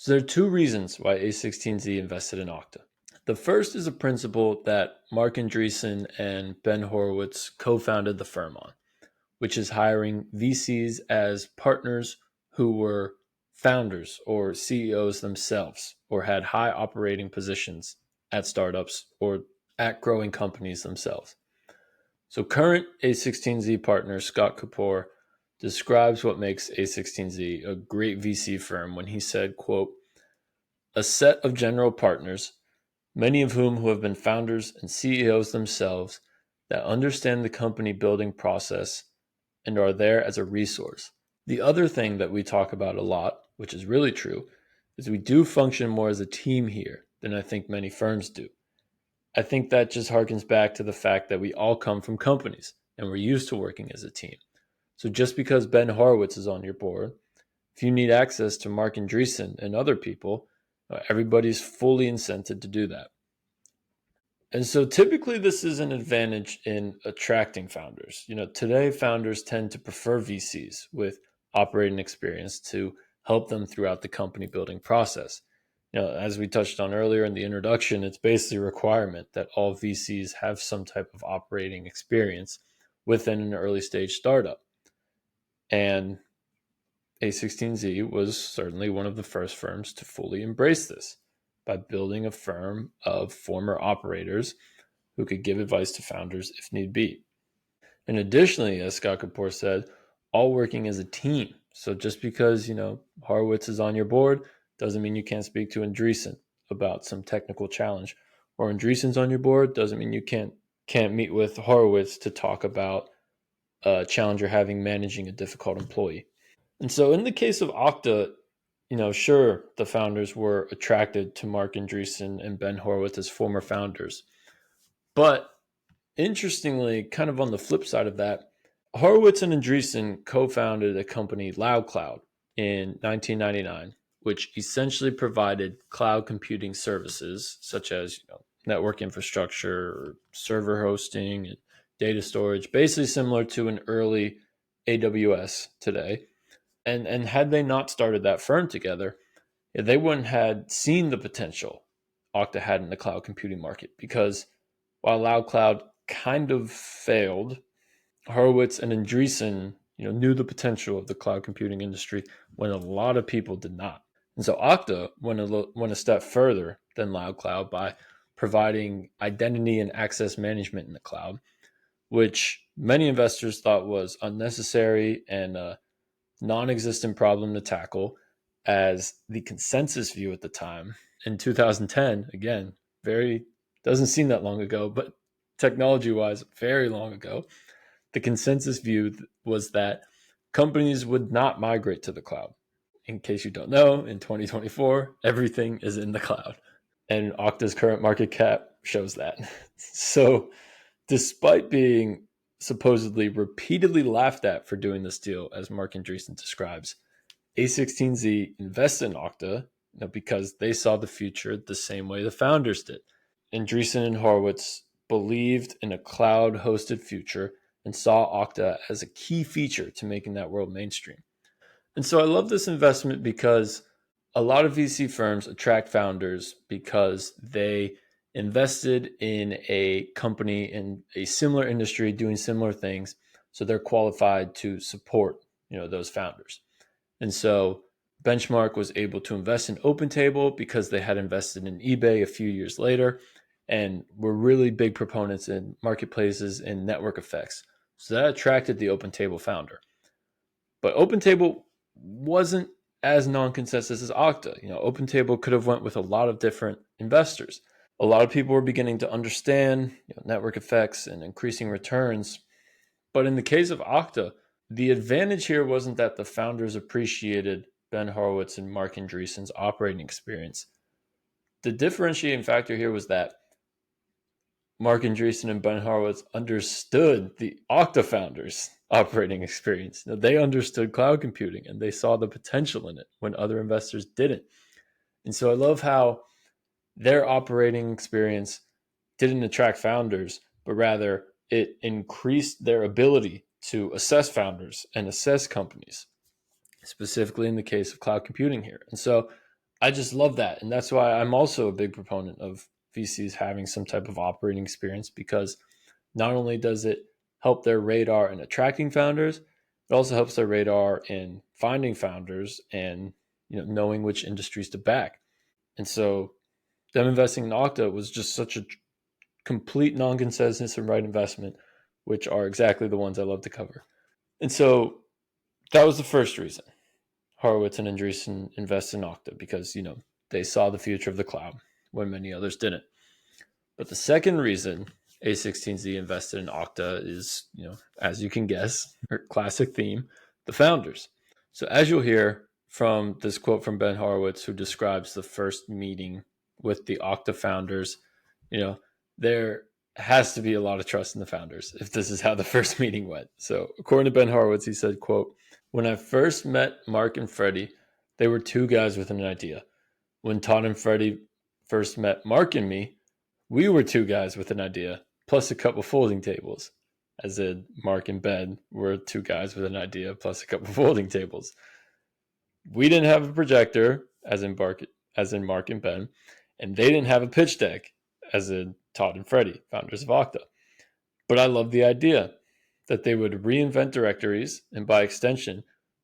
So there are two reasons why A16Z invested in Okta. The first is a principle that Mark Andreessen and Ben Horowitz co-founded the firm on, which is hiring VCs as partners who were founders or CEOs themselves or had high operating positions at startups or at growing companies themselves. So current A16Z partner Scott Kapoor describes what makes A16Z a great VC firm when he said, quote, a set of general partners, many of whom who have been founders and CEOs themselves, that understand the company building process and are there as a resource. The other thing that we talk about a lot, which is really true, is we do function more as a team here than I think many firms do. I think that just harkens back to the fact that we all come from companies and we're used to working as a team. So just because Ben Horowitz is on your board, if you need access to Mark Andreessen and other people, everybody's fully incented to do that. And so typically this is an advantage in attracting founders. Today founders tend to prefer VCs with operating experience to help them throughout the company building process. As we touched on earlier in the introduction, it's basically a requirement that all VCs have some type of operating experience within an early stage startup. And A16Z was certainly one of the first firms to fully embrace this by building a firm of former operators who could give advice to founders if need be. And additionally, as Scott Kapoor said, all working as a team. So just because, Horowitz is on your board doesn't mean you can't speak to Andreessen about some technical challenge. Or Andreessen's on your board doesn't mean you can't meet with Horowitz to talk about a challenge you're having managing a difficult employee. And so in the case of Okta, sure, the founders were attracted to Mark Andreessen and Ben Horowitz as former founders. But interestingly, kind of on the flip side of that, Horowitz and Andreessen co-founded a company, Loudcloud, in 1999, which essentially provided cloud computing services such as network infrastructure, or server hosting, and data storage, basically similar to an early AWS today. And had they not started that firm together, they wouldn't have seen the potential Okta had in the cloud computing market, because while Loudcloud kind of failed, Horowitz and Andreessen knew the potential of the cloud computing industry when a lot of people did not. And so Okta went a step further than Loudcloud by providing identity and access management in the cloud, which many investors thought was unnecessary and non-existent problem to tackle, as the consensus view at the time in 2010, again, very doesn't seem that long ago, but technology-wise, very long ago, the consensus view was that companies would not migrate to the cloud. In case you don't know, in 2024, everything is in the cloud. And Okta's current market cap shows that. So despite being supposedly repeatedly laughed at for doing this deal, as Mark Andreessen describes, A16Z invested in Okta because they saw the future the same way the founders did. Andreessen and Horowitz believed in a cloud-hosted future and saw Okta as a key feature to making that world mainstream. And so I love this investment because a lot of VC firms attract founders because they invested in a company in a similar industry doing similar things, so they're qualified to support those founders. And so Benchmark was able to invest in OpenTable because they had invested in eBay a few years later and were really big proponents in marketplaces and network effects. So that attracted the OpenTable founder. But OpenTable wasn't as non-consensus as Okta. OpenTable could have went with a lot of different investors. A lot of people were beginning to understand network effects and increasing returns. But in the case of Okta, the advantage here wasn't that the founders appreciated Ben Horowitz and Mark Andreessen's operating experience. The differentiating factor here was that Mark Andreessen and Ben Horowitz understood the Okta founders' operating experience. They understood cloud computing and they saw the potential in it when other investors didn't. And so I love how their operating experience didn't attract founders, but rather it increased their ability to assess founders and assess companies, specifically in the case of cloud computing here. And so I just love that. And that's why I'm also a big proponent of VCs having some type of operating experience, because not only does it help their radar in attracting founders, it also helps their radar in finding founders and knowing which industries to back. And so them investing in Okta was just such a complete non-consensus and right investment, which are exactly the ones I love to cover. And so that was the first reason Horowitz and Andreessen invested in Okta, because they saw the future of the cloud when many others didn't. But the second reason A16Z invested in Okta is, as you can guess, her classic theme, the founders. So as you'll hear from this quote from Ben Horowitz, who describes the first meeting with the Okta founders, there has to be a lot of trust in the founders if this is how the first meeting went. So according to Ben Horowitz, he said, quote, "When I first met Mark and Freddie, they were two guys with an idea. When Todd and Freddie first met Mark and me, we were two guys with an idea, plus a couple folding tables." As in, Mark and Ben were two guys with an idea, plus a couple folding tables. We didn't have a projector, as in Mark and Ben, and they didn't have a pitch deck, as in Todd and Freddie, founders of Okta. But I love the idea that they would reinvent directories and, by extension,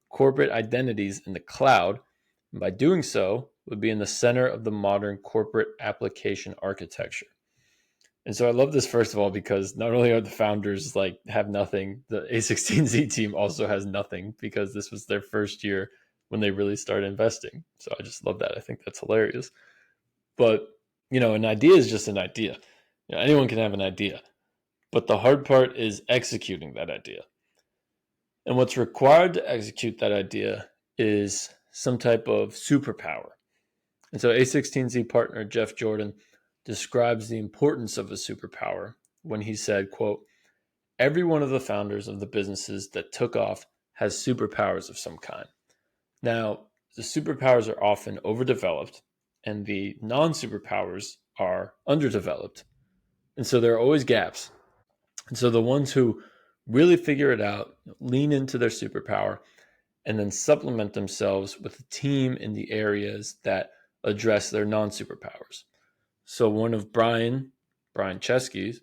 corporate identities in the cloud, and by doing so, would be in the center of the modern corporate application architecture. And so I love this, first of all, because not only are the founders have nothing, the A16Z team also has nothing, because this was their first year when they really started investing. So I just love that. I think that's hilarious. But, an idea is just an idea. Anyone can have an idea. But the hard part is executing that idea. And what's required to execute that idea is some type of superpower. And so A16Z partner Jeff Jordan describes the importance of a superpower when he said, quote, "Every one of the founders of the businesses that took off has superpowers of some kind. Now, the superpowers are often overdeveloped and the non-superpowers are underdeveloped. And so there are always gaps. And so the ones who really figure it out, lean into their superpower, and then supplement themselves with a team in the areas that address their non-superpowers." So one of Brian Chesky's,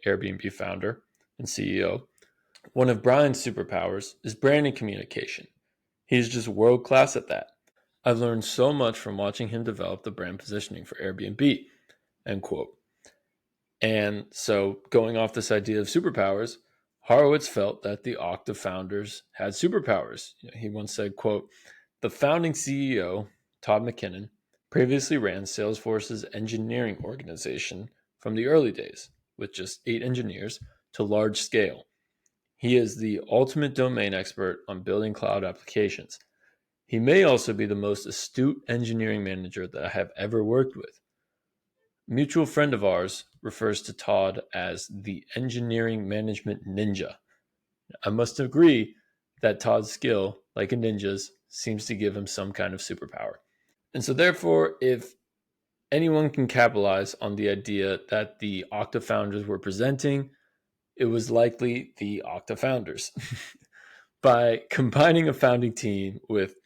Airbnb founder and CEO, one of Brian's superpowers is branding communication. He's just world-class at that. "I've learned so much from watching him develop the brand positioning for Airbnb," end quote. And so going off this idea of superpowers, Horowitz felt that the Okta founders had superpowers. He once said, quote, "The founding CEO, Todd McKinnon, previously ran Salesforce's engineering organization from the early days with just 8 engineers to large scale. He is the ultimate domain expert on building cloud applications. He may also be the most astute engineering manager that I have ever worked with. A mutual friend of ours refers to Todd as the engineering management ninja. I must agree that Todd's skill, like a ninja's, seems to give him some kind of superpower." And so therefore, if anyone can capitalize on the idea that the Okta founders were presenting, it was likely the Okta founders. By combining a founding team with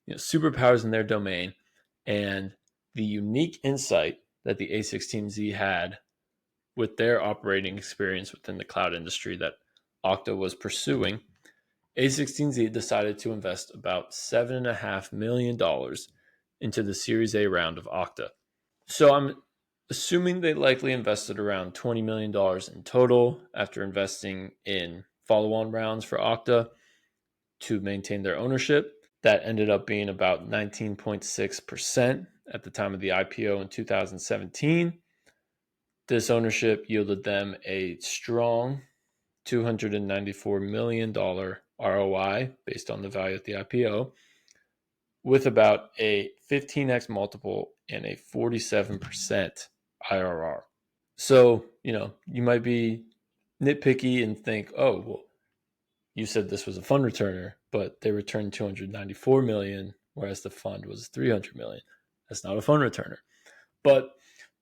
superpowers in their domain and the unique insight that the A16Z had with their operating experience within the cloud industry that Okta was pursuing, A16Z decided to invest about $7.5 million into the Series A round of Okta. So I'm assuming they likely invested around $20 million in total after investing in follow-on rounds for Okta to maintain their ownership. That ended up being about 19.6% at the time of the IPO in 2017. This ownership yielded them a strong $294 million ROI based on the value at the IPO, with about a 15x multiple and a 47% IRR. So, you might be nitpicky and think, oh, well, you said this was a fund returner, but they returned $294 million, whereas the fund was $300 million. That's not a fund returner. But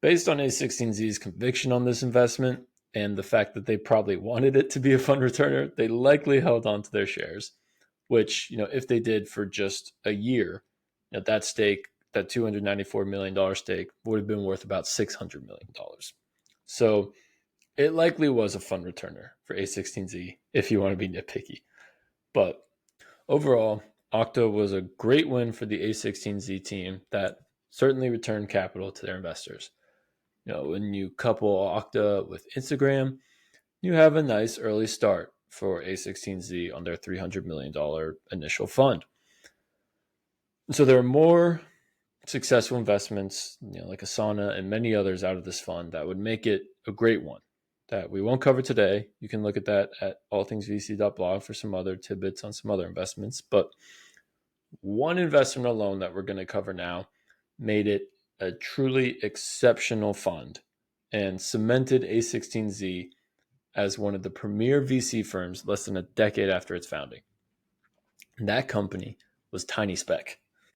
based on A16Z's conviction on this investment and the fact that they probably wanted it to be a fund returner, they likely held on to their shares, which, if they did for just a year, that stake that $294 million stake would have been worth about $600 million. So it likely was a fund returner for A16Z if you want to be nitpicky. But overall, Okta was a great win for the A16Z team that certainly returned capital to their investors. When you couple Okta with Instagram, you have a nice early start for A16Z on their $300 million initial fund. So there are more successful investments, like Asana and many others out of this fund that would make it a great one that we won't cover today. You can look at that at allthingsvc.blog for some other tidbits on some other investments. But one investment alone that we're going to cover now made it a truly exceptional fund and cemented A16Z as one of the premier VC firms less than a decade after its founding. And that company was TinySpec.